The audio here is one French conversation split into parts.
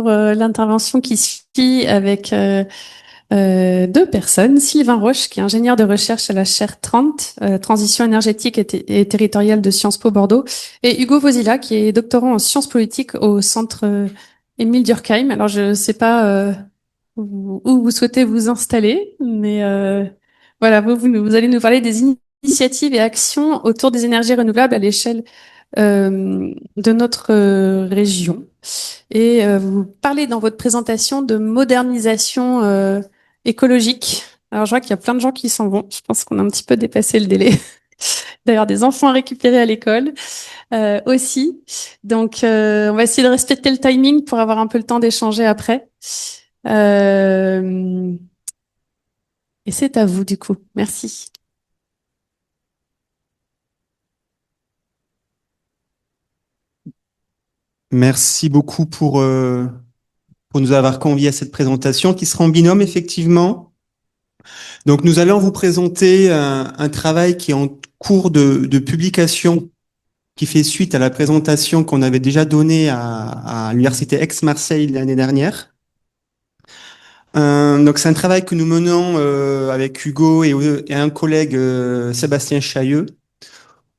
l'intervention qui suit avec deux personnes. Sylvain Roche, qui est ingénieur de recherche à la chaire 30, Transition énergétique et territoriale de Sciences Po Bordeaux, et Hugo Vosilla, qui est doctorant en sciences politiques au centre Émile Durkheim. Alors, je ne sais pas où vous souhaitez vous installer, mais voilà, vous allez nous parler des initiatives et actions autour des énergies renouvelables à l'échelle de notre région. Et vous parlez dans votre présentation de modernisation écologique. Alors je vois qu'il y a plein de gens qui s'en vont. Je pense qu'on a un petit peu dépassé le délai. D'ailleurs, des enfants à récupérer à l'école aussi. Donc, on va essayer de respecter le timing pour avoir un peu le temps d'échanger après. Et c'est à vous, du coup. Merci. Merci beaucoup pour nous avoir conviés à cette présentation qui sera en binôme, effectivement. Donc, nous allons vous présenter un travail qui est en cours de publication, qui fait suite à la présentation qu'on avait déjà donnée à l'Université Aix-Marseille l'année dernière. Donc, c'est un travail que nous menons avec Hugo et un collègue, Sébastien Chailleux,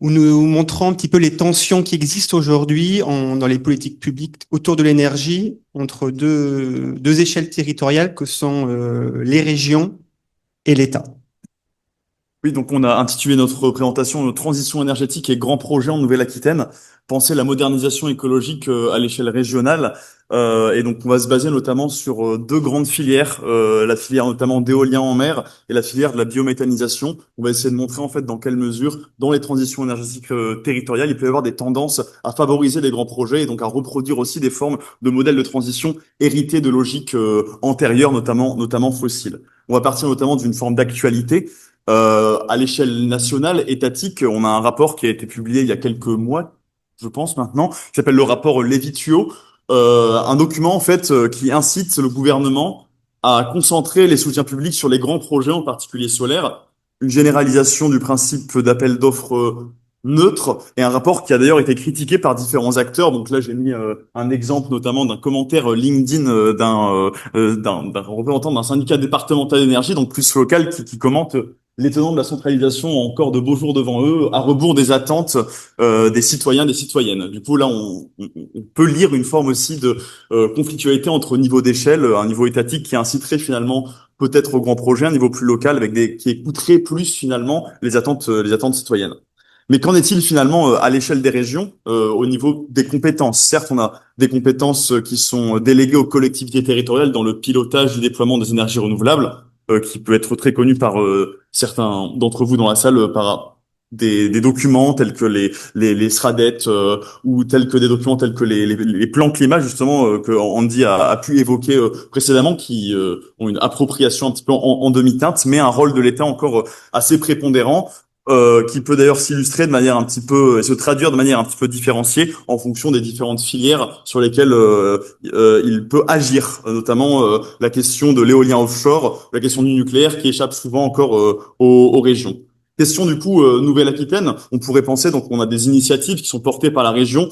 où nous montrons un petit peu les tensions qui existent aujourd'hui dans les politiques publiques autour de l'énergie entre deux échelles territoriales que sont les régions et l'État. Oui, donc on a intitulé notre présentation Transition énergétique et grands projets en Nouvelle-Aquitaine, penser la modernisation écologique à l'échelle régionale. Et donc on va se baser notamment sur deux grandes filières, la filière notamment d'éolien en mer et la filière de la biométhanisation. On va essayer de montrer en fait dans quelle mesure, dans les transitions énergétiques territoriales, il peut y avoir des tendances à favoriser les grands projets et donc à reproduire aussi des formes de modèles de transition hérités de logiques antérieures, notamment fossiles. On va partir notamment d'une forme d'actualité. À l'échelle nationale, étatique, on a un rapport qui a été publié il y a quelques mois, je pense maintenant, qui s'appelle le rapport Lévitio, un document en fait qui incite le gouvernement à concentrer les soutiens publics sur les grands projets, en particulier solaires, une généralisation du principe d'appel d'offres neutre, et un rapport qui a d'ailleurs été critiqué par différents acteurs. Donc là, j'ai mis un exemple notamment d'un commentaire LinkedIn d'un représentant d'un syndicat départemental d'énergie, donc plus local, qui commente les tenants de la centralisation ont encore de beaux jours devant eux, à rebours des attentes des citoyens, des citoyennes. Du coup, là, on peut lire une forme aussi de conflictualité entre niveau d'échelle, un niveau étatique qui inciterait finalement peut-être au grand projet, un niveau plus local qui écouterait plus finalement les attentes citoyennes. Mais qu'en est-il finalement à l'échelle des régions, au niveau des compétences? Certes, on a des compétences qui sont déléguées aux collectivités territoriales dans le pilotage du déploiement des énergies renouvelables, qui peut être très connu par certains d'entre vous dans la salle par des documents tels que les SRADET ou tels que des documents tels que les plans climat justement que Andy a pu évoquer précédemment, qui ont une appropriation un petit peu en demi-teinte, mais un rôle de l'État encore assez prépondérant. Qui peut d'ailleurs s'illustrer de manière un petit peu, et se traduire de manière un petit peu différenciée en fonction des différentes filières sur lesquelles il peut agir, notamment la question de l'éolien offshore, la question du nucléaire qui échappe souvent encore aux régions. Question du coup Nouvelle-Aquitaine, on pourrait penser, donc on a des initiatives qui sont portées par la région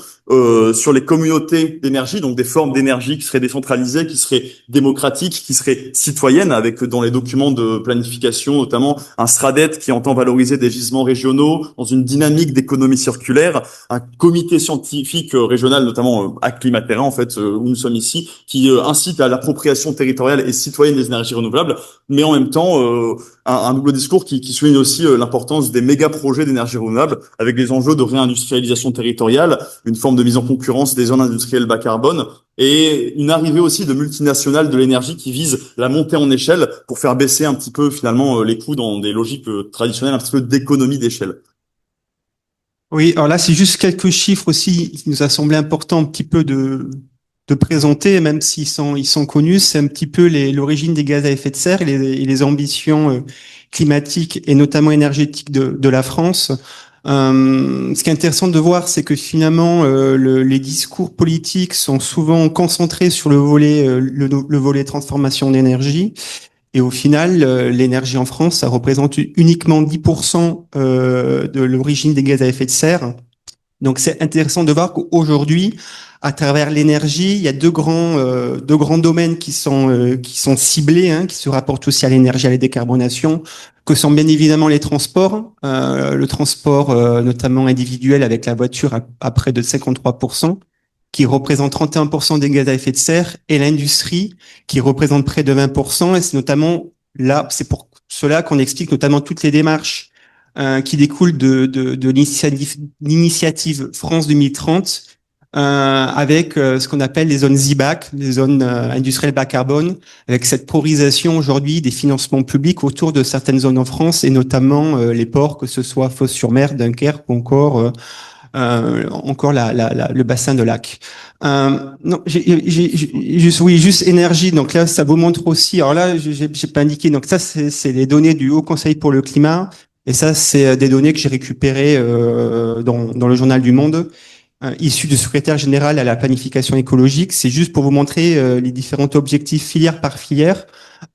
sur les communautés d'énergie, donc des formes d'énergie qui seraient décentralisées, qui seraient démocratiques, qui seraient citoyennes, avec dans les documents de planification notamment un SRADET qui entend valoriser des gisements régionaux dans une dynamique d'économie circulaire, un comité scientifique régional, notamment Acclimatera en fait, où nous sommes ici, qui incite à l'appropriation territoriale et citoyenne des énergies renouvelables, mais en même temps un double discours qui souligne aussi l'importance des méga projets d'énergie renouvelable avec des enjeux de réindustrialisation territoriale, une forme de mise en concurrence des zones industrielles bas carbone et une arrivée aussi de multinationales de l'énergie qui visent la montée en échelle pour faire baisser un petit peu finalement les coûts dans des logiques traditionnelles un petit peu d'économie d'échelle. Oui, alors là, c'est juste quelques chiffres aussi qui nous a semblé important un petit peu de présenter, même ils sont connus. C'est un petit peu l'origine des gaz à effet de serre et les ambitions climatiques et notamment énergétiques de la France. Ce qui est intéressant de voir, c'est que finalement, les discours politiques sont souvent concentrés sur le volet transformation d'énergie. Et au final, l'énergie en France, ça représente uniquement 10% de l'origine des gaz à effet de serre. Donc c'est intéressant de voir qu'aujourd'hui, à travers l'énergie, il y a deux grands domaines qui sont ciblés, hein, qui se rapportent aussi à l'énergie, à la décarbonation, que sont bien évidemment les transports, le transport notamment individuel avec la voiture à près de 53%, qui représente 31% des gaz à effet de serre, et l'industrie qui représente près de 20%. Et c'est notamment là, c'est pour cela qu'on explique notamment toutes les démarches qui découle de l'initiative France 2030, avec ce qu'on appelle les zones ZBAC, les zones industrielles bas carbone, avec cette priorisation aujourd'hui des financements publics autour de certaines zones en France, et notamment les ports, que ce soit Fos-sur-Mer, Dunkerque ou encore le bassin de lac. Non, juste énergie. Donc là, ça vous montre aussi. Alors là, j'ai pas indiqué. Donc ça, c'est les données du Haut Conseil pour le climat. Et ça, c'est des données que j'ai récupérées dans le journal du Monde, issues du secrétaire général à la planification écologique. C'est juste pour vous montrer les différents objectifs filière par filière.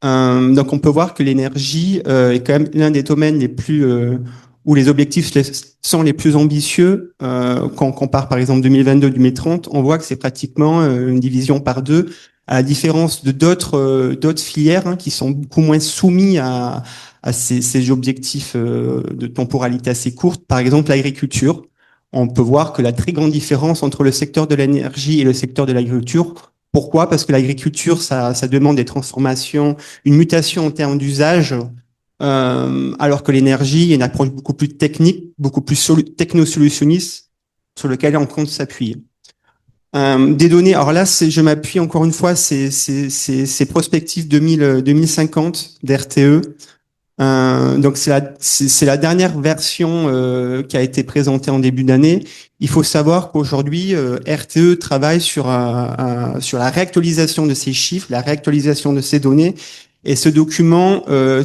Donc on peut voir que l'énergie est quand même l'un des domaines les plus où les objectifs sont les plus ambitieux. Quand on compare par exemple 2022-2030, on voit que c'est pratiquement une division par deux, à la différence de d'autres filières qui sont beaucoup moins soumis à ces objectifs de temporalité assez courte. Par exemple, l'agriculture. On peut voir que la très grande différence entre le secteur de l'énergie et le secteur de l'agriculture. Pourquoi? Parce que l'agriculture, ça demande des transformations, une mutation en termes d'usage, alors que l'énergie est une approche beaucoup plus technique, beaucoup plus techno-solutionniste, sur lequel on compte s'appuyer. Des données, alors là, je m'appuie encore une fois, c'est prospective 2050 d'RTE. Donc c'est la dernière version qui a été présentée en début d'année. Il faut savoir qu'aujourd'hui, RTE travaille sur la réactualisation de ces chiffres, la réactualisation de ces données. Et ce document,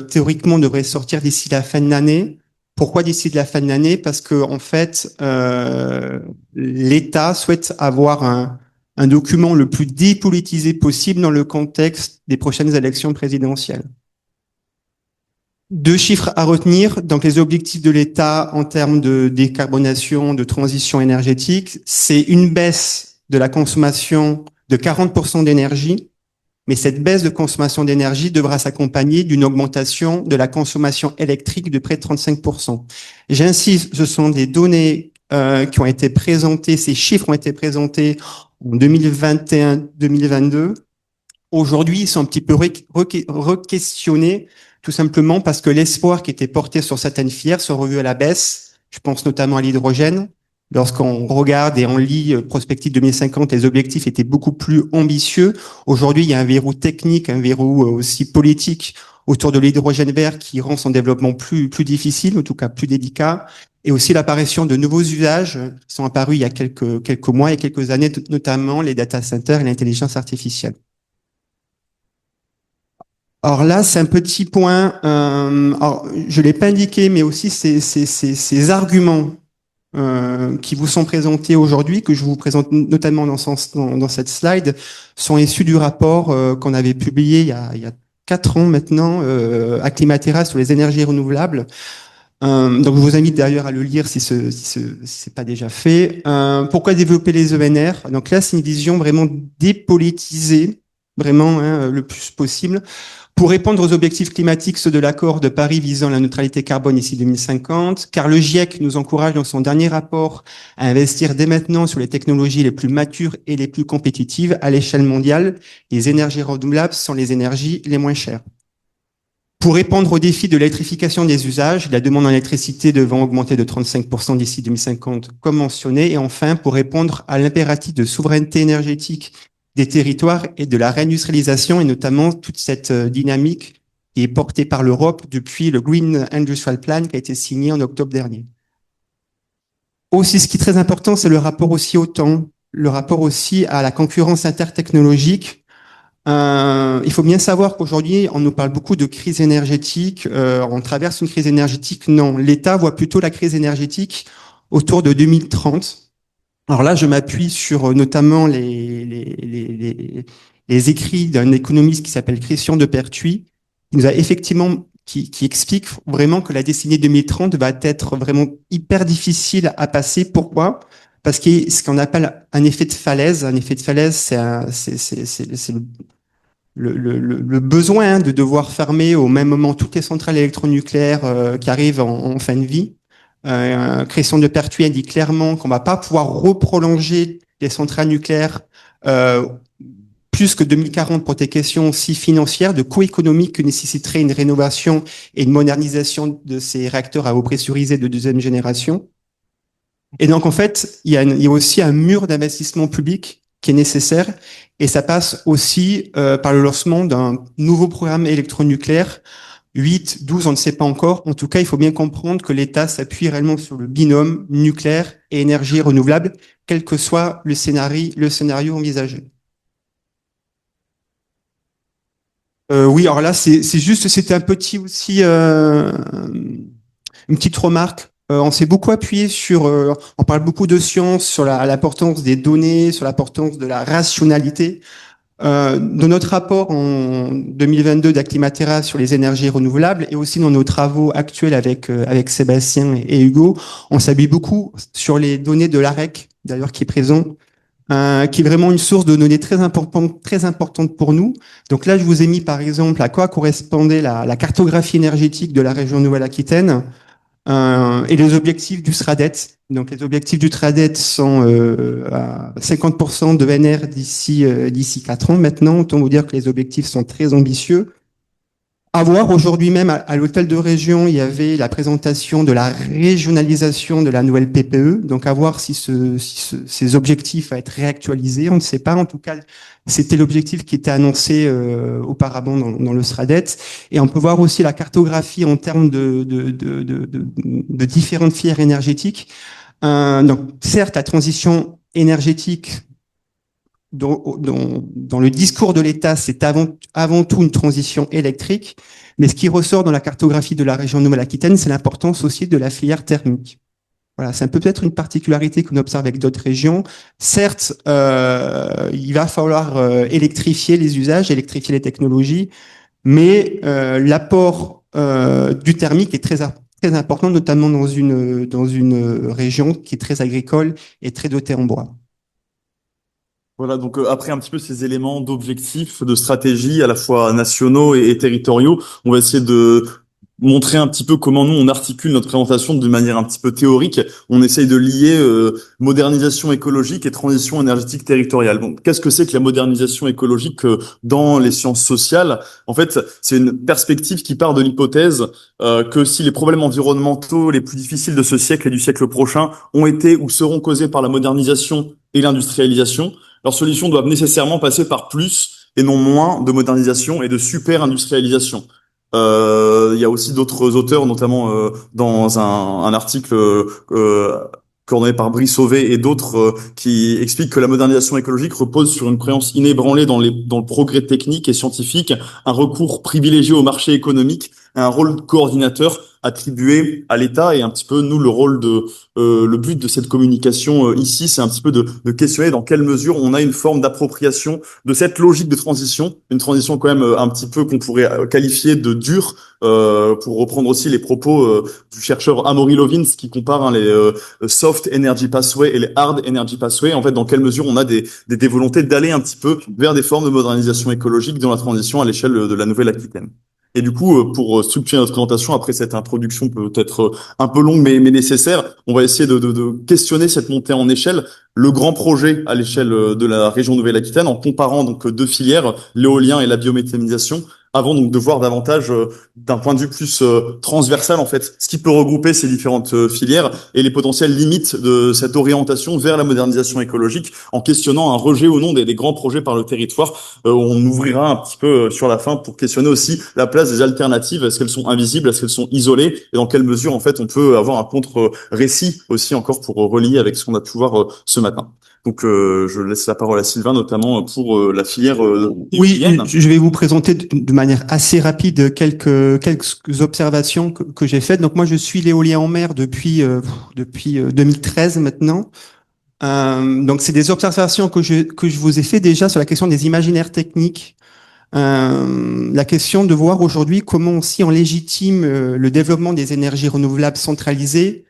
théoriquement, devrait sortir d'ici la fin de l'année. Pourquoi d'ici la fin de l'année? Parce que en fait, l'État souhaite avoir un document le plus dépolitisé possible dans le contexte des prochaines élections présidentielles. Deux chiffres à retenir. Donc, les objectifs de l'État en termes de décarbonation, de transition énergétique, c'est une baisse de la consommation de 40% d'énergie. Mais cette baisse de consommation d'énergie devra s'accompagner d'une augmentation de la consommation électrique de près de 35%. J'insiste, ce sont des données qui ont été présentées, ces chiffres ont été présentés en 2021-2022. Aujourd'hui, ils sont un petit peu re-questionnés, tout simplement parce que l'espoir qui était porté sur certaines filières sont revus à la baisse. Je pense notamment à l'hydrogène. Lorsqu'on regarde et on lit Prospective 2050, les objectifs étaient beaucoup plus ambitieux. Aujourd'hui, il y a un verrou technique, un verrou aussi politique autour de l'hydrogène vert qui rend son développement plus difficile, en tout cas plus délicat. Et aussi l'apparition de nouveaux usages qui sont apparus il y a quelques mois et quelques années, notamment les data centers et l'intelligence artificielle. Alors là, c'est un petit point. Alors, je l'ai pas indiqué, mais aussi ces arguments qui vous sont présentés aujourd'hui, que je vous présente notamment dans cette slide, sont issus du rapport qu'on avait publié il y a 4 ans maintenant, à Climatera sur les énergies renouvelables. Donc je vous invite d'ailleurs à le lire si c'est pas déjà fait. Pourquoi développer les ENR? Donc là, c'est une vision vraiment dépolitisée, vraiment le plus possible, pour répondre aux objectifs climatiques, ceux de l'accord de Paris visant la neutralité carbone d'ici 2050, car le GIEC nous encourage dans son dernier rapport à investir dès maintenant sur les technologies les plus matures et les plus compétitives à l'échelle mondiale. Les énergies renouvelables sont les énergies les moins chères. Pour répondre au défi de l'électrification des usages, la demande en électricité devant augmenter de 35% d'ici 2050, comme mentionné, et enfin, pour répondre à l'impératif de souveraineté énergétique des territoires et de la réindustrialisation, et notamment toute cette dynamique qui est portée par l'Europe depuis le Green Industrial Plan qui a été signé en octobre dernier. Aussi, ce qui est très important, c'est le rapport aussi au temps, le rapport aussi à la concurrence intertechnologique. Il faut bien savoir qu'aujourd'hui, on nous parle beaucoup de crise énergétique. On traverse une crise énergétique. Non, l'État voit plutôt la crise énergétique autour de 2030. Alors là, je m'appuie sur notamment les écrits d'un économiste qui s'appelle Christian de Pertuis, qui nous a effectivement, qui explique vraiment que la décennie 2030 va être vraiment hyper difficile à passer. Pourquoi? parce qu'il y a ce qu'on appelle un effet de falaise. Un effet de falaise, c'est le besoin de devoir fermer au même moment toutes les centrales électronucléaires qui arrivent en fin de vie. Christian de Pertuis dit clairement qu'on va pas pouvoir reprolonger les centrales nucléaires euh, plus que 2040 pour des questions aussi financières, de coûts économiques que nécessiterait une rénovation et une modernisation de ces réacteurs à eau pressurisée de deuxième génération. Et donc, en fait, il y a aussi un mur d'investissement public qui est nécessaire, et ça passe aussi par le lancement d'un nouveau programme électronucléaire, 8, 12, on ne sait pas encore. En tout cas, il faut bien comprendre que l'État s'appuie réellement sur le binôme nucléaire et énergie renouvelable, quel que soit le scénario envisagé. Oui, alors là, c'était un petit aussi, une petite remarque. On s'est beaucoup appuyé on parle beaucoup de science, sur l'importance des données, sur l'importance de la rationalité. Dans notre rapport en 2022 d'Aclimatera sur les énergies renouvelables et aussi dans nos travaux actuels avec Sébastien et Hugo, on s'appuie beaucoup sur les données de l'AREC, d'ailleurs qui est présent, qui est vraiment une source de données très importante pour nous. Donc là, je vous ai mis par exemple à quoi correspondait la cartographie énergétique de la région Nouvelle-Aquitaine et les objectifs du SRADET. Donc les objectifs du SRADET sont à 50% de NR d'ici 4 ans maintenant. Autant vous dire que les objectifs sont très ambitieux. À voir, aujourd'hui même, à l'hôtel de région, il y avait la présentation de la régionalisation de la nouvelle PPE. Donc, à voir si ces objectifs vont être réactualisés. On ne sait pas. En tout cas, c'était l'objectif qui était annoncé auparavant dans le SRADET. Et on peut voir aussi la cartographie en termes de différentes filières énergétiques. Donc, certes, la transition énergétique dans le discours de l'État, c'est avant tout une transition électrique, mais ce qui ressort dans la cartographie de la région Nouvelle-Aquitaine, c'est l'importance aussi de la filière thermique. Voilà, c'est peut-être une particularité qu'on observe avec d'autres régions. Certes, il va falloir électrifier les usages, électrifier les technologies, mais l'apport du thermique est très important, notamment dans une région qui est très agricole et très dotée en bois. Voilà, donc après un petit peu ces éléments d'objectifs, de stratégie à la fois nationaux et territoriaux, on va essayer de montrer un petit peu comment nous on articule notre présentation de manière un petit peu théorique. On essaye de lier modernisation écologique et transition énergétique territoriale. Donc qu'est-ce que c'est que la modernisation écologique dans les sciences sociales? En fait, c'est une perspective qui part de l'hypothèse que si les problèmes environnementaux les plus difficiles de ce siècle et du siècle prochain ont été ou seront causés par la modernisation et l'industrialisation, leurs solutions doivent nécessairement passer par plus et non moins de modernisation et de super-industrialisation. Il y a aussi d'autres auteurs, notamment dans un article coordonné par Brice Sauvé et d'autres, qui expliquent que la modernisation écologique repose sur une croyance inébranlée dans le progrès technique et scientifique, un recours privilégié au marché économique, un rôle de coordinateur attribué à l'État et un petit peu nous le but de cette communication ici, c'est un petit peu de questionner dans quelle mesure on a une forme d'appropriation de cette logique de transition, une transition quand même un petit peu qu'on pourrait qualifier de dure, pour reprendre aussi les propos du chercheur Amaury Lovins qui compare les soft energy pathway et les hard energy pathway. En fait, dans quelle mesure on a des volontés d'aller un petit peu vers des formes de modernisation écologique dans la transition à l'échelle de la Nouvelle-Aquitaine. Et du coup, pour structurer notre présentation, après cette introduction peut-être un peu longue mais nécessaire, on va essayer de questionner cette montée en échelle, le grand projet à l'échelle de la région Nouvelle-Aquitaine, en comparant donc deux filières, l'éolien et la biométhanisation, avant donc de voir davantage d'un point de vue plus transversal en fait, ce qui peut regrouper ces différentes filières et les potentielles limites de cette orientation vers la modernisation écologique, en questionnant un rejet ou non des grands projets par le territoire. On ouvrira un petit peu sur la fin pour questionner aussi la place des alternatives. Est-ce qu'elles sont invisibles, est-ce qu'elles sont isolées, et dans quelle mesure en fait on peut avoir un contre-récit aussi encore pour relier avec ce qu'on a pu voir ce matin. Donc, je laisse la parole à Sylvain, notamment pour la filière Oui, éolienne. je vais vous présenter de manière assez rapide quelques observations que j'ai faites. Donc moi, je suis l'éolien en mer depuis 2013 maintenant. Donc c'est des observations que je vous ai fait déjà sur la question des imaginaires techniques. La question de voir aujourd'hui comment aussi on légitime le développement des énergies renouvelables centralisées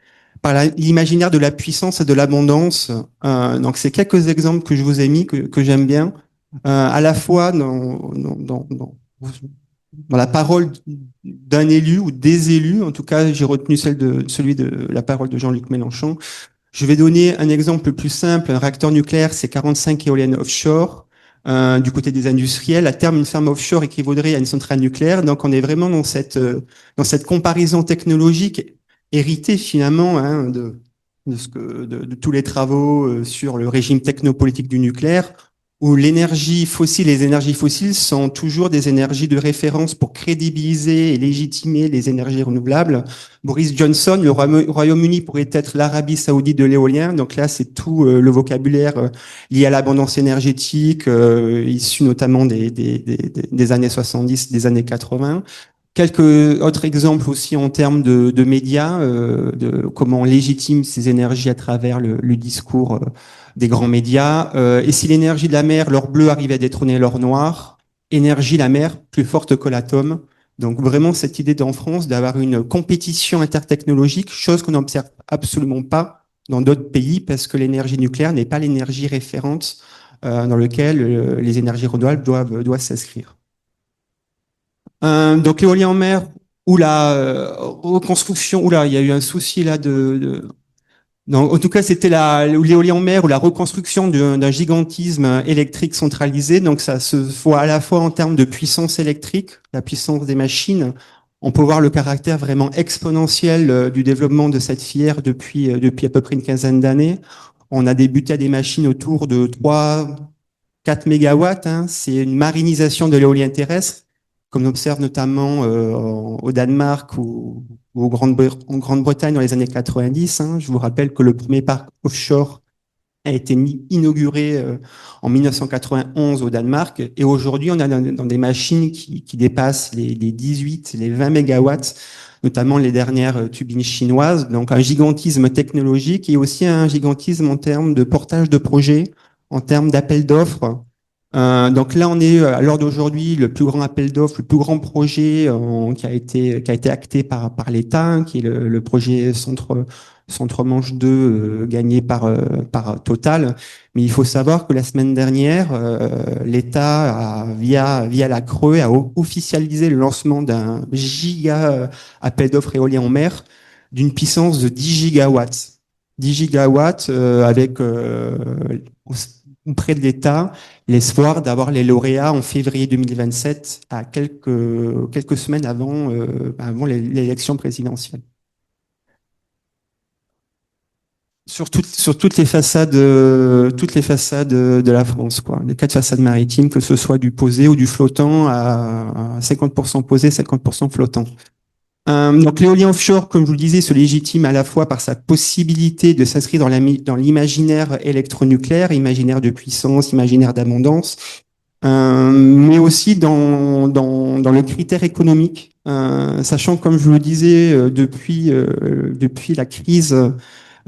l'imaginaire de la puissance et de l'abondance. Donc, c'est quelques exemples que je vous ai mis, que j'aime bien, à la fois dans la parole d'un élu ou des élus. En tout cas, j'ai retenu celui de la parole de Jean-Luc Mélenchon. Je vais donner un exemple plus simple. Un réacteur nucléaire, c'est 45 éoliennes offshore. Du côté des industriels, à terme, une ferme offshore équivaudrait à une centrale nucléaire. Donc, on est vraiment dans cette comparaison technologique héritée finalement de tous les travaux sur le régime technopolitique du nucléaire, où l'énergie fossile, les énergies fossiles sont toujours des énergies de référence pour crédibiliser et légitimer les énergies renouvelables. Boris Johnson, le Royaume-Uni pourrait être l'Arabie saoudite de l'éolien. Donc là, c'est tout le vocabulaire lié à l'abondance énergétique, issu notamment des années 70, des années 80. Quelques autres exemples aussi en termes de médias, de comment on légitime ces énergies à travers le discours des grands médias. Et si l'énergie de la mer, l'or bleu, arrivait à détrôner l'or noir, énergie la mer plus forte que l'atome. Donc vraiment cette idée en France d'avoir une compétition intertechnologique, chose qu'on n'observe absolument pas dans d'autres pays parce que l'énergie nucléaire n'est pas l'énergie référente dans laquelle les énergies renouvelables doivent s'inscrire. Donc l'éolien en mer ou la reconstruction, oula, il y a eu un souci là non, en tout cas, c'était l'éolien en mer ou la reconstruction d'un gigantisme électrique centralisé. Donc ça se voit à la fois en termes de puissance électrique, la puissance des machines. On peut voir le caractère vraiment exponentiel du développement de cette filière depuis à peu près une quinzaine d'années. On a débuté à des machines autour de 3, 4 mégawatts. Hein. C'est une marinisation de l'éolien terrestre, comme on observe notamment au Danemark ou en Grande-Bretagne dans les années 90. Hein. Je vous rappelle que le premier parc offshore a été inauguré en 1991 au Danemark. Et aujourd'hui, on a dans des machines qui dépassent les 18, les 20 mégawatts, notamment les dernières turbines chinoises. Donc un gigantisme technologique et aussi un gigantisme en termes de portage de projets, en termes d'appel d'offres. Donc là, on est à l'heure d'aujourd'hui le plus grand appel d'offres, le plus grand projet qui a été acté par l'État, hein, qui est le projet Centre Manche 2 gagné par Total. Mais il faut savoir que la semaine dernière, l'État via la Creux a officialisé le lancement d'un giga appel d'offres éolien en mer d'une puissance de 10 gigawatts. 10 gigawatts avec auprès de l'État l'espoir d'avoir les lauréats en février 2027, à quelques semaines avant l'élection présidentielle. Sur toutes les façades de la France, quoi. Les 4 façades maritimes, que ce soit du posé ou du flottant, à 50% posé, 50% flottant. Donc l'éolien offshore, comme je vous le disais, se légitime à la fois par sa possibilité de s'inscrire dans l'imaginaire électronucléaire, imaginaire de puissance, imaginaire d'abondance, mais aussi dans le critère économique, sachant, comme je vous le disais, depuis la crise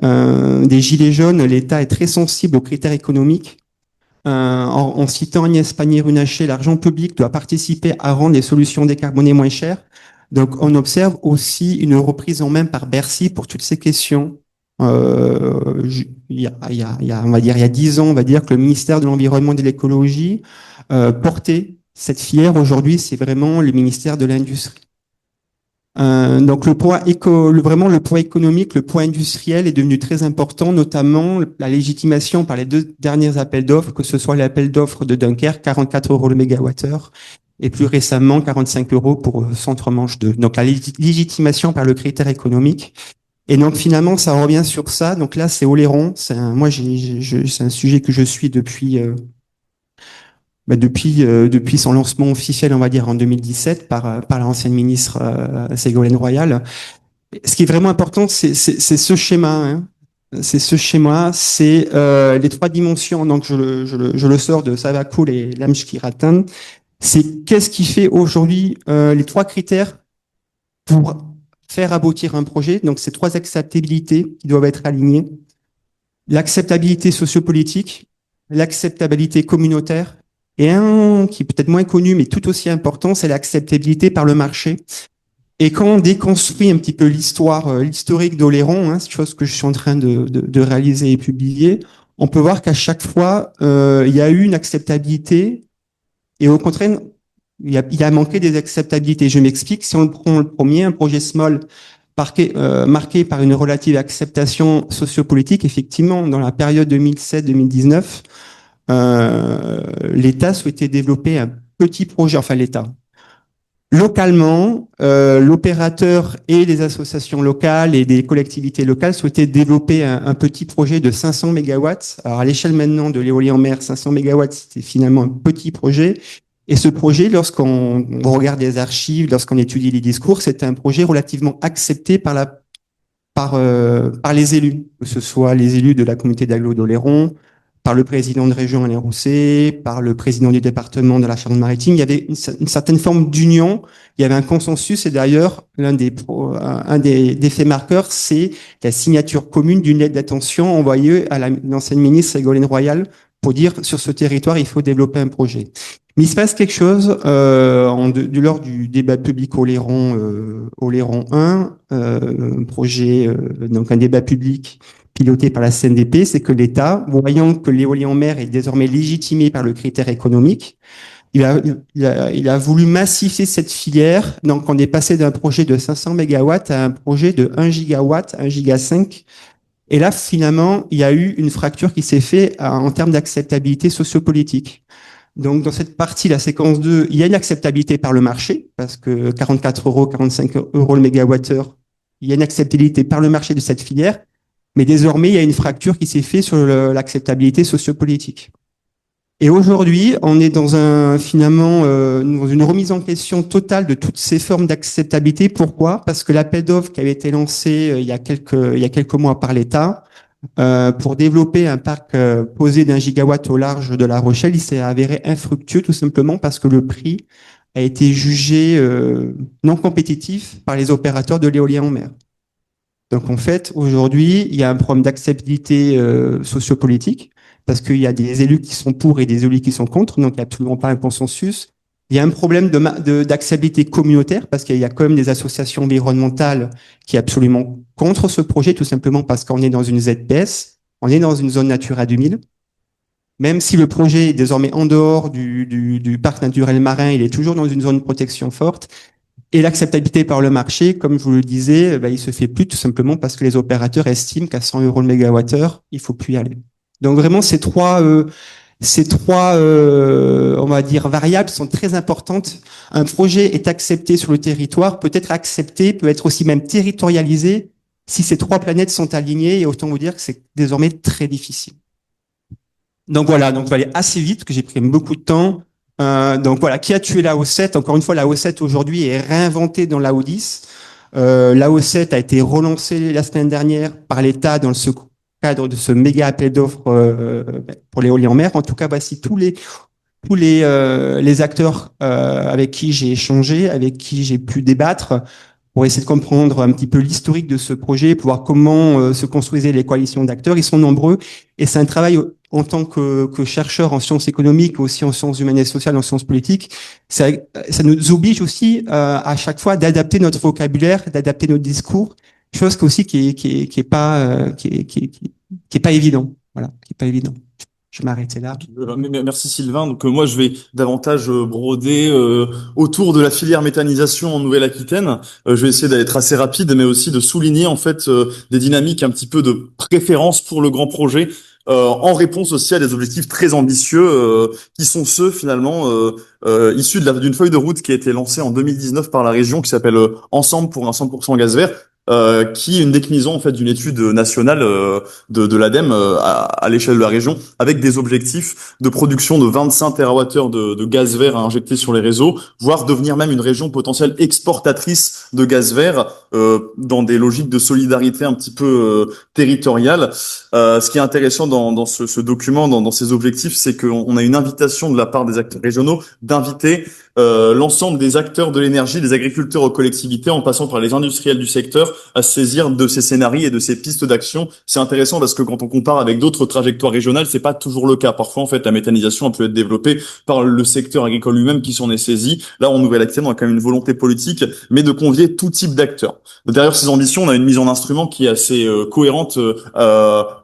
des Gilets jaunes, l'État est très sensible aux critères économiques. En citant Agnès Pannier-Runacher, l'argent public doit participer à rendre les solutions décarbonées moins chères. Donc, on observe aussi une reprise en main par Bercy pour toutes ces questions. Il y a 10 ans, on va dire que le ministère de l'Environnement et de l'Écologie portait cette filière. Aujourd'hui, c'est vraiment le ministère de l'Industrie. Donc le poids économique, le poids industriel est devenu très important, notamment la légitimation par les 2 derniers appels d'offres, que ce soit l'appel d'offres de Dunkerque, 44 € le mégawattheure, et plus récemment 45 € pour Centre Manche 2. Donc la légitimation par le critère économique. Et donc finalement, ça revient sur ça. Donc là, c'est Oléron. C'est un sujet que je suis depuis son lancement officiel, on va dire, en 2017 par l'ancienne ministre Ségolène Royal. Ce qui est vraiment important, c'est ce schéma. Hein. C'est ce schéma, c'est les 3 dimensions. Donc je le sors de Savakul et Lamshkiratan. C'est qu'est-ce qui fait aujourd'hui les 3 critères pour faire aboutir un projet. Donc ces 3 acceptabilités qui doivent être alignées. L'acceptabilité sociopolitique, l'acceptabilité communautaire, et un qui est peut-être moins connu, mais tout aussi important, c'est l'acceptabilité par le marché. Et quand on déconstruit un petit peu l'historique d'Oléron, hein, c'est chose que je suis en train de réaliser et publier, on peut voir qu'à chaque fois, il y a eu une acceptabilité et au contraire, il a manqué des acceptabilités. Je m'explique. Si on prend le premier, un projet Small marqué par une relative acceptation sociopolitique, effectivement, dans la période 2007-2019, l'État souhaitait développer un petit projet, enfin l'État. Localement, l'opérateur et les associations locales et des collectivités locales souhaitaient développer un petit projet de 500 mégawatts. Alors à l'échelle maintenant de l'éolien en mer, 500 mégawatts, c'était finalement un petit projet. Et ce projet, lorsqu'on regarde les archives, lorsqu'on étudie les discours, c'était un projet relativement accepté par les élus, que ce soit les élus de la communauté d'agglo d'Oléron, par le président de région Alain Rousset, par le président du département de la Charente-Maritime. Il y avait une certaine forme d'union, il y avait un consensus, et d'ailleurs, un des faits marqueurs, c'est la signature commune d'une lettre d'attention envoyée à l'ancienne ministre Ségolène Royal pour dire sur ce territoire, il faut développer un projet. Mais il se passe quelque chose lors du débat public Oléron 1, donc un débat public piloté par la CNDP, c'est que l'État, voyant que l'éolien en mer est désormais légitimé par le critère économique, il a voulu massifier cette filière. Donc, on est passé d'un projet de 500 mégawatts à un projet de 1 gigawatt, 1 giga 5. Et là, finalement, il y a eu une fracture qui s'est faite en termes d'acceptabilité sociopolitique. Donc, dans cette partie, la séquence 2, il y a une acceptabilité par le marché, parce que 44 euros, 45 euros le mégawattheure, il y a une acceptabilité par le marché de cette filière. Mais désormais, il y a une fracture qui s'est faite sur l'acceptabilité sociopolitique. Et aujourd'hui, on est finalement dans une remise en question totale de toutes ces formes d'acceptabilité. Pourquoi? Parce que l'appel d'offres qui avait été lancé il y a quelques mois par l'État pour développer un parc posé d'1 gigawatt au large de La Rochelle, il s'est avéré infructueux tout simplement parce que le prix a été jugé non compétitif par les opérateurs de l'éolien en mer. Donc en fait, aujourd'hui, il y a un problème d'acceptabilité sociopolitique parce qu'il y a des élus qui sont pour et des élus qui sont contre, donc il n'y a absolument pas un consensus. Il y a un problème d'acceptabilité communautaire parce qu'il y a quand même des associations environnementales qui sont absolument contre ce projet, tout simplement parce qu'on est dans une ZPS, on est dans une zone Natura 2000. Même si le projet est désormais en dehors du parc naturel marin, il est toujours dans une zone de protection forte. Et l'acceptabilité par le marché, comme je vous le disais, il se fait plus tout simplement parce que les opérateurs estiment qu'à 100 euros le mégawattheure, il faut plus y aller. Donc vraiment, ces trois, on va dire, variables sont très importantes. Un projet est accepté sur le territoire, peut être accepté, peut être aussi même territorialisé si ces trois planètes sont alignées. Et autant vous dire que c'est désormais très difficile. Donc voilà, donc je vais aller assez vite, que j'ai pris beaucoup de temps. Donc voilà, qui a tué l'AO7? Encore une fois, l'AO7 aujourd'hui est réinventée dans l'AO10. L'AO7 a été relancée la semaine dernière par l'État dans ce cadre de ce méga appel d'offres pour l'éolien en mer. En tout cas, voici tous les acteurs avec qui j'ai échangé, avec qui j'ai pu débattre pour essayer de comprendre un petit peu l'historique de ce projet, pour voir comment se construisaient les coalitions d'acteurs. Ils sont nombreux et c'est un travail en tant que chercheur en sciences économiques, aussi en sciences humaines et sociales, en sciences politiques. Ça nous oblige aussi à chaque fois d'adapter notre vocabulaire, d'adapter notre discours, chose aussi qui est pas évident. Voilà, qui est pas évident. Je vais m'arrêter là. Merci Sylvain. Donc moi je vais davantage broder autour de la filière méthanisation en Nouvelle-Aquitaine. Je vais essayer d'être assez rapide, mais aussi de souligner en fait des dynamiques un petit peu de préférence pour le grand projet, en réponse aussi à des objectifs très ambitieux qui sont ceux finalement issus d'une feuille de route qui a été lancée en 2019 par la région qui s'appelle Ensemble pour un 100% gaz vert. Qui est une déclinaison en fait d'une étude nationale de l'ADEME à l'échelle de la région, avec des objectifs de production de 25 TWh de gaz vert à injecter sur les réseaux, voire devenir même une région potentielle exportatrice de gaz vert dans des logiques de solidarité un petit peu territoriale. Ce qui est intéressant dans ce document, dans ces objectifs, c'est qu'on a une invitation de la part des acteurs régionaux d'inviter l'ensemble des acteurs de l'énergie, des agriculteurs aux collectivités, en passant par les industriels du secteur, à se saisir de ces scénarios et de ces pistes d'action. C'est intéressant parce que quand on compare avec d'autres trajectoires régionales, c'est pas toujours le cas. Parfois, en fait, la méthanisation a pu être développée par le secteur agricole lui-même qui s'en est saisi. Là, en Nouvelle-Aquitaine, on a quand même une volonté politique, mais de convier tout type d'acteurs. Derrière ces ambitions, on a une mise en instrument qui est assez cohérente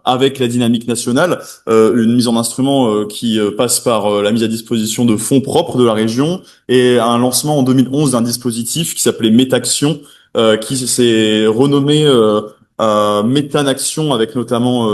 avec la dynamique nationale, une mise en instrument qui passe par la mise à disposition de fonds propres de la région et un lancement en 2011 d'un dispositif qui s'appelait Métaction, qui s'est renommé Méthane Action avec notamment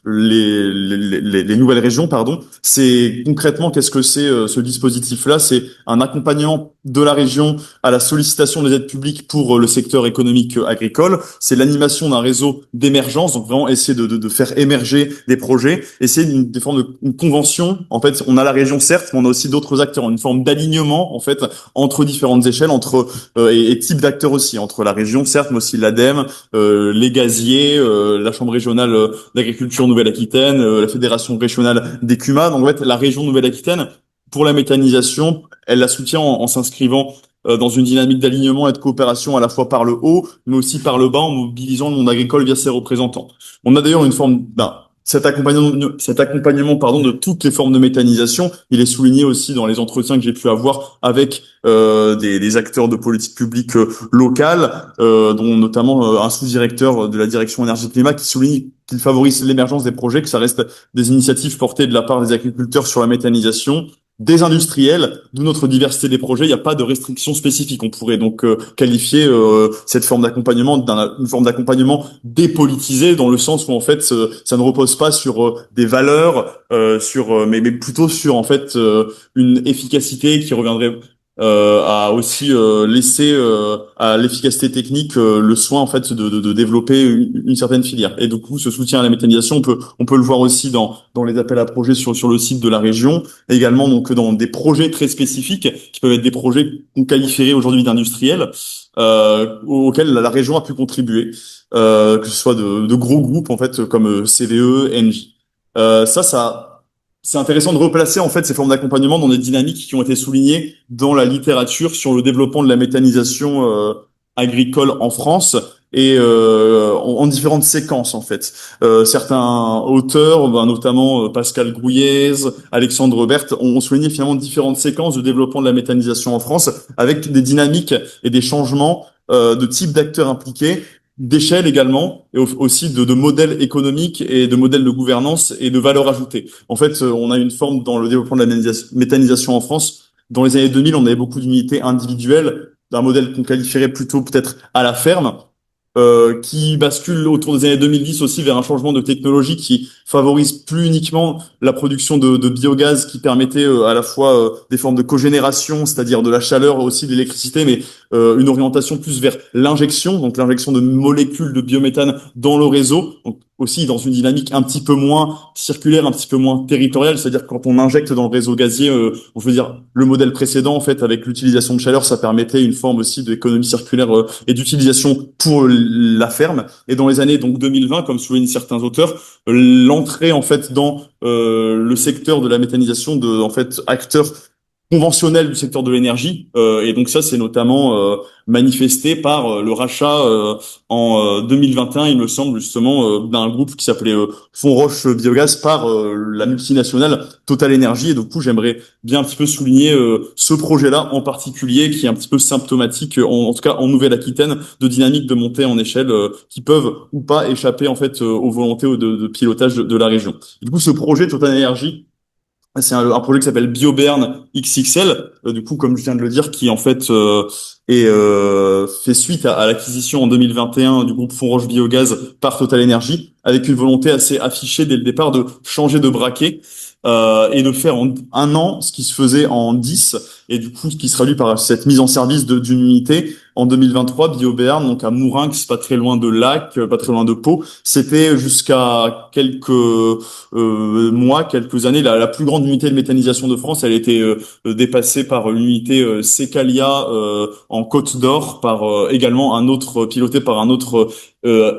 les nouvelles régions, pardon. C'est concrètement qu'est-ce que c'est ce dispositif-là? C'est un accompagnement de la région à la sollicitation des aides publiques pour le secteur économique agricole. C'est l'animation d'un réseau d'émergence, donc vraiment essayer de faire émerger des projets. Et c'est des formes une convention. En fait, on a la région certes, mais on a aussi d'autres acteurs, une forme d'alignement en fait entre différentes échelles, entre et types d'acteurs aussi, entre la région certes, mais aussi l'ADEME, les gaziers, la Chambre régionale d'agriculture Nouvelle-Aquitaine, la Fédération régionale des CUMA. Donc en fait, la région Nouvelle-Aquitaine, pour la méthanisation, elle la soutient en s'inscrivant dans une dynamique d'alignement et de coopération à la fois par le haut, mais aussi par le bas, en mobilisant le monde agricole via ses représentants. On a d'ailleurs une forme cet accompagnement, pardon, de toutes les formes de méthanisation, il est souligné aussi dans les entretiens que j'ai pu avoir avec des acteurs de politique publique locale, dont notamment un sous-directeur de la direction énergie-climat qui souligne qu'il favorise l'émergence des projets, que ça reste des initiatives portées de la part des agriculteurs sur la méthanisation, des industriels, d'où notre diversité des projets. Il n'y a pas de restrictions spécifiques. On pourrait donc qualifier cette forme d'accompagnement d'une forme d'accompagnement dépolitisé, dans le sens où en fait ça ne repose pas sur des valeurs, mais plutôt sur en fait une efficacité qui reviendrait à aussi laisser à l'efficacité technique le soin en fait de développer une certaine filière. Et du coup, ce soutien à la méthanisation, on peut le voir aussi dans les appels à projets sur le site de la région, et également donc dans des projets très spécifiques qui peuvent être des projets qu'on qualifierait aujourd'hui d'industriels, auxquels la région a pu contribuer, que ce soit de gros groupes en fait comme CVE, Engie. Ça c'est intéressant de replacer en fait ces formes d'accompagnement dans des dynamiques qui ont été soulignées dans la littérature sur le développement de la méthanisation agricole en France et en différentes séquences en fait. Certains auteurs, notamment Pascal Grouillez, Alexandre Robert, ont souligné finalement différentes séquences de développement de la méthanisation en France avec des dynamiques et des changements de type d'acteurs impliqués, d'échelle également, et aussi de modèles économiques et de modèles de gouvernance et de valeur ajoutée. En fait, on a une forme dans le développement de la méthanisation en France. Dans les années 2000, on avait beaucoup d'unités individuelles, d'un modèle qu'on qualifierait plutôt peut-être à la ferme, qui bascule autour des années 2010 aussi vers un changement de technologie qui favorise plus uniquement la production de biogaz, qui permettait à la fois des formes de cogénération, c'est-à-dire de la chaleur, aussi de l'électricité, mais une orientation plus vers l'injection, donc l'injection de molécules de biométhane dans le réseau, donc aussi dans une dynamique un petit peu moins circulaire, un petit peu moins territoriale, c'est-à-dire que quand on injecte dans le réseau gazier, on veut dire le modèle précédent, en fait, avec l'utilisation de chaleur, ça permettait une forme aussi d'économie circulaire et d'utilisation pour la ferme. Et dans les années donc 2020, comme soulignent certains auteurs, l'entrée en fait dans le secteur de la méthanisation de en fait acteurs conventionnel du secteur de l'énergie, et donc ça c'est notamment manifesté par le rachat en 2021, il me semble justement, d'un groupe qui s'appelait Fonroche Biogaz par la multinationale Total Energy. Et du coup j'aimerais bien un petit peu souligner ce projet-là en particulier, qui est un petit peu symptomatique, en tout cas en Nouvelle-Aquitaine, de dynamique de montée en échelle qui peuvent ou pas échapper en fait aux volontés de pilotage de la région. Et du coup ce projet Total Energy, c'est un projet qui s'appelle BioBern XXL, du coup, comme je viens de le dire, qui en fait fait suite à l'acquisition en 2021 du groupe Fonroche Biogaz par Total Energy, avec une volonté assez affichée dès le départ de changer de braquet et de faire en un an ce qui se faisait en 10, et du coup ce qui se traduit par cette mise en service d'une unité en 2023, BioBern, donc à Mourinx, pas très loin de Lac, pas très loin de Pau. C'était jusqu'à quelques mois, quelques années, la plus grande unité de méthanisation de France. Elle a été dépassée par l'unité Secalia en Côte d'Or, par également un autre, piloté par un autre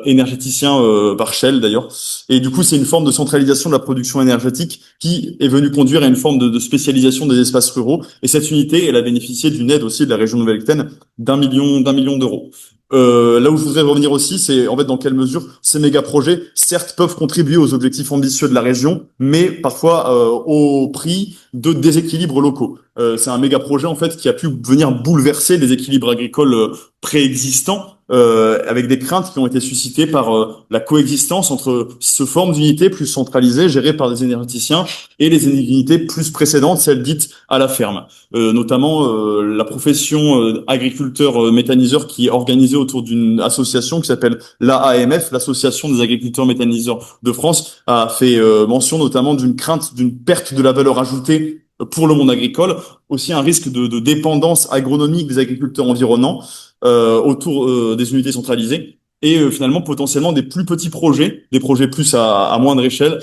énergéticien par Shell d'ailleurs. Et du coup, c'est une forme de centralisation de la production énergétique qui est venue conduire à une forme de spécialisation des espaces ruraux. Et cette unité unités. Elle a bénéficié d'une aide aussi de la région Nouvelle-Aquitaine d'un million d'euros. Là où je voudrais revenir aussi, c'est en fait dans quelle mesure ces méga projets, certes, peuvent contribuer aux objectifs ambitieux de la région, mais parfois au prix de déséquilibres locaux. C'est un méga projet en fait qui a pu venir bouleverser les équilibres agricoles préexistants, avec des craintes qui ont été suscitées par la coexistence entre ce forme d'unité plus centralisée gérée par des énergéticiens et les unités plus précédentes, celles dites à la ferme. Notamment la profession agriculteur méthaniseur qui est organisée autour d'une association qui s'appelle l'AAMF, l'Association des agriculteurs méthaniseurs de France, a fait mention notamment d'une crainte d'une perte de la valeur ajoutée pour le monde agricole, aussi un risque de dépendance agronomique des agriculteurs environnants autour des unités centralisées, et finalement potentiellement des plus petits projets, des projets plus à moindre échelle,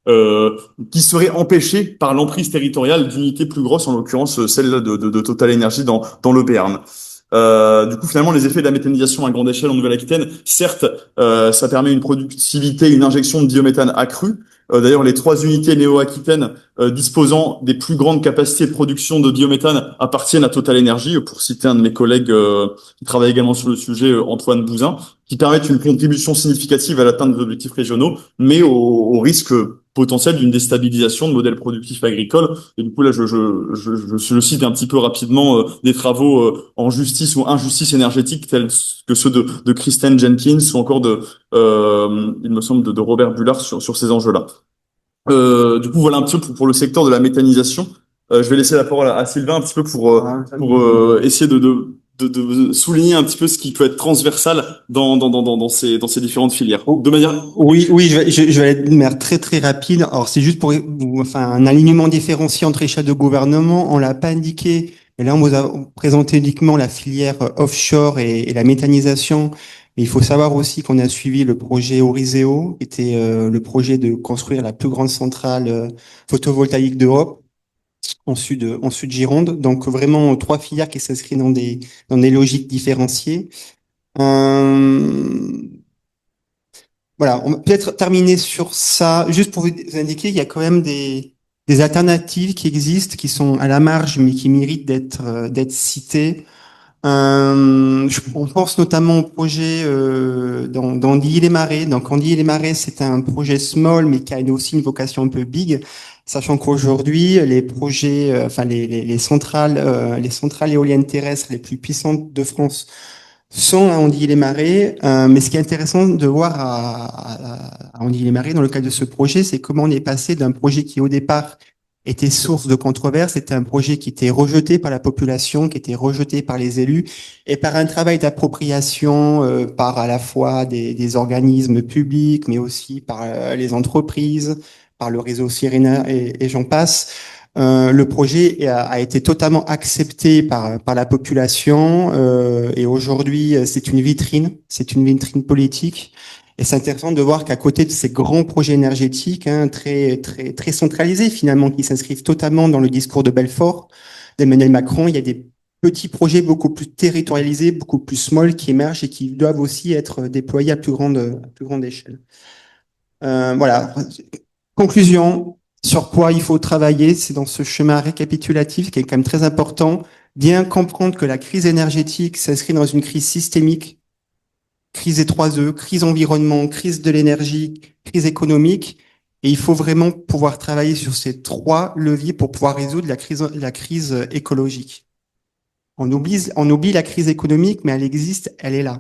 euh, qui seraient empêchés par l'emprise territoriale d'unités plus grosses, en l'occurrence celle de Total Energy dans le Béarn. Du coup, finalement, les effets de la méthanisation à grande échelle en Nouvelle-Aquitaine, certes, ça permet une productivité, une injection de biométhane accrue. D'ailleurs, les 3 unités néo-aquitaines disposant des plus grandes capacités de production de biométhane appartiennent à Total Energy, pour citer un de mes collègues qui travaille également sur le sujet, Antoine Bouzin, qui permettent une contribution significative à l'atteinte des objectifs régionaux, mais au risque potentiel d'une déstabilisation de modèles productifs agricoles. Et du coup, là, je cite un petit peu rapidement des travaux en justice ou injustice énergétique tels que ceux de Kristen Jenkins ou encore il me semble, de Robert Bullard sur ces enjeux-là. Du coup, voilà un petit peu pour le secteur de la méthanisation. Je vais laisser la parole à Sylvain un petit peu pour essayer de souligner un petit peu ce qui peut être transversal dans ces différentes filières. De manière... Oui, je vais être de manière très très rapide. Alors c'est juste pour enfin un alignement différencié entre les chefs de gouvernement. On l'a pas indiqué, mais là on vous a présenté uniquement la filière offshore et la méthanisation. Mais il faut savoir aussi qu'on a suivi le projet Oriseo, qui était le projet de construire la plus grande centrale photovoltaïque d'Europe en sud Gironde. Donc vraiment 3 filières qui s'inscrivent dans des logiques différenciées. Euh, voilà, on va peut-être terminer sur ça, juste pour vous indiquer, il y a quand même des alternatives qui existent, qui sont à la marge, mais qui méritent d'être citées. On pense notamment au projet d'Andilly-les-Marais. Donc Andilly-les-Marais, c'est un projet small, mais qui a aussi une vocation un peu big, sachant qu'aujourd'hui, les projets, enfin les centrales éoliennes terrestres les plus puissantes de France sont à Andilly-les-Marais. Mais ce qui est intéressant de voir à Andilly-les-Marais dans le cadre de ce projet, c'est comment on est passé d'un projet qui au départ était source de controverses. C'était un projet qui était rejeté par la population, qui était rejeté par les élus, et par un travail d'appropriation par à la fois des organismes publics, mais aussi par les entreprises, par le réseau Sirena et j'en passe. Le projet a été totalement accepté par la population et aujourd'hui c'est une vitrine politique. Et c'est intéressant de voir qu'à côté de ces grands projets énergétiques, très très très centralisés finalement, qui s'inscrivent totalement dans le discours de Belfort d'Emmanuel Macron, il y a des petits projets beaucoup plus territorialisés, beaucoup plus small qui émergent et qui doivent aussi être déployés à plus grande échelle. Voilà. Conclusion. Sur quoi il faut travailler, c'est dans ce chemin récapitulatif qui est quand même très important. Bien comprendre que la crise énergétique s'inscrit dans une crise systémique, crise des 3 E, crise environnement, crise de l'énergie, crise économique. Et il faut vraiment pouvoir travailler sur ces 3 leviers pour pouvoir résoudre la crise écologique. On oublie la crise économique, mais elle existe, elle est là.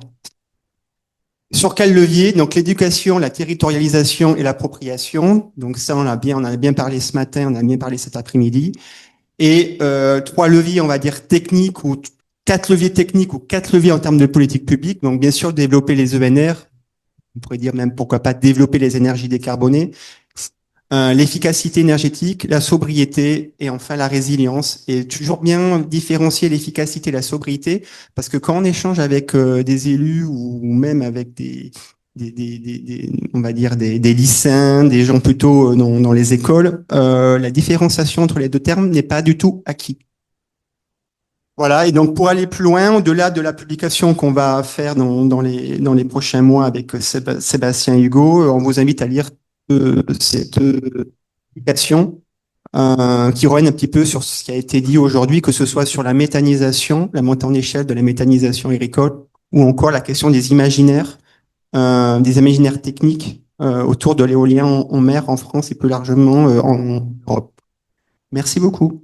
Sur quel levier? Donc l'éducation, la territorialisation et l'appropriation. Donc ça, on a bien parlé ce matin, on a bien parlé cet après-midi. Et 3 leviers, on va dire techniques ou 4 leviers techniques ou 4 leviers en termes de politique publique. Donc bien sûr, développer les ENR. On pourrait dire même pourquoi pas développer les énergies décarbonées. L'efficacité énergétique, la sobriété et enfin la résilience. Et toujours bien différencier l'efficacité et la sobriété, parce que quand on échange avec des élus ou même avec on va dire des lycéens, des gens plutôt dans les écoles, la différenciation entre les 2 termes n'est pas du tout acquis. Voilà, et donc pour aller plus loin, au-delà de la publication qu'on va faire dans les prochains mois avec Sébastien Hugo, on vous invite à lire cette publication qui reviennent un petit peu sur ce qui a été dit aujourd'hui, que ce soit sur la méthanisation, la montée en échelle de la méthanisation agricole, ou encore la question des imaginaires techniques autour de l'éolien en mer en France et plus largement en Europe. Merci beaucoup.